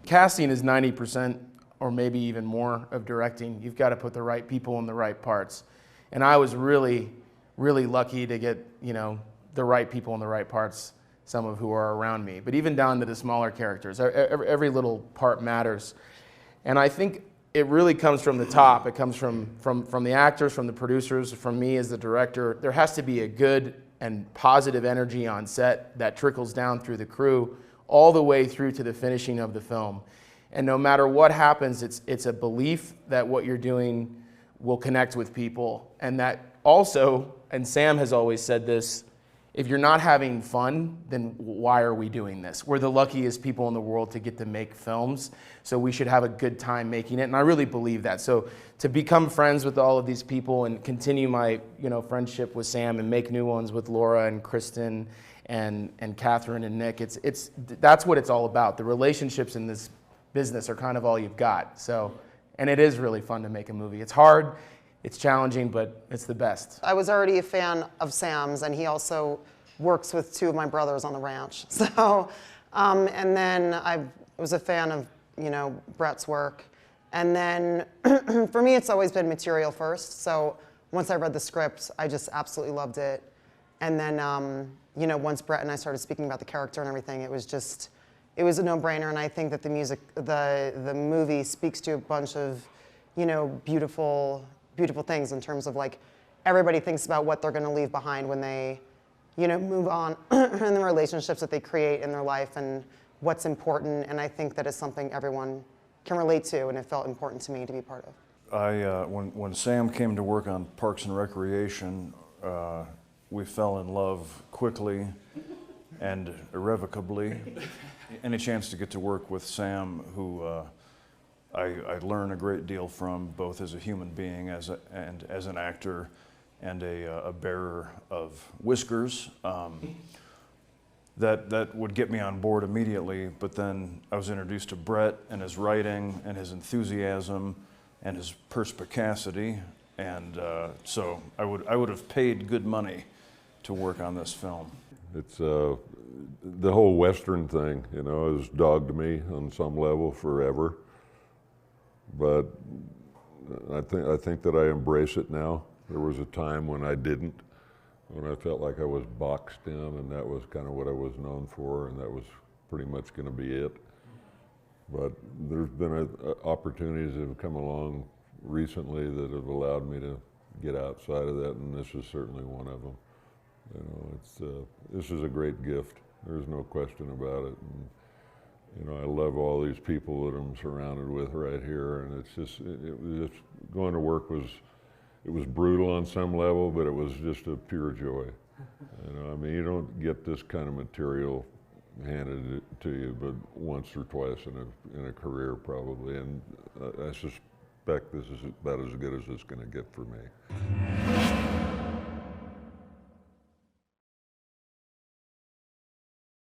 Casting is 90% or maybe even more of directing. You've got to put the right people in the right parts. And I was really, really lucky to get, the right people in the right parts, some of who are around me. But even down to the smaller characters, every little part matters. And I think it really comes from the top. It comes from the actors, from the producers, from me as the director. There has to be a good and positive energy on set that trickles down through the crew all the way through to the finishing of the film. And no matter what happens, it's a belief that what you're doing will connect with people. And that also, and Sam has always said this, if you're not having fun, then why are we doing this? We're the luckiest people in the world to get to make films, so we should have a good time making it, and I really believe that. So to become friends with all of these people and continue my friendship with Sam and make new ones with Laura and Kristen and Catherine and Nick, that's what it's all about. The relationships in this business are kind of all you've got. So, and it is really fun to make a movie. It's hard. It's challenging, but it's the best. I was already a fan of Sam's, and he also works with two of my brothers on the ranch. So, and then I was a fan of, Brett's work. And then for me, it's always been material first. So once I read the script, I just absolutely loved it. And then, once Brett and I started speaking about the character and everything, it was a no-brainer. And I think that the movie speaks to a bunch of, beautiful things in terms of everybody thinks about what they're going to leave behind when they, move on and the relationships that they create in their life and what's important. And I think that is something everyone can relate to, and it felt important to me to be part of. When Sam came to work on Parks and Recreation, we fell in love quickly and irrevocably. Any chance to get to work with Sam, who I learn a great deal from, both as a human being and as an actor and a bearer of whiskers. That would get me on board immediately, but then I was introduced to Brett and his writing and his enthusiasm and his perspicacity, and so I would have paid good money to work on this film. It's the whole Western thing, has dogged me on some level forever. But I think that I embrace it now. There was a time when I didn't, when I felt like I was boxed in, and that was kind of what I was known for, and that was pretty much going to be it. But there's been opportunities that have come along recently that have allowed me to get outside of that, and this is certainly one of them. This is a great gift. There's no question about it. And, I love all these people that I'm surrounded with right here, and it's just, going to work it was brutal on some level, but it was just a pure joy. You don't get this kind of material handed to you but once or twice in a career probably, and I suspect this is about as good as it's going to get for me.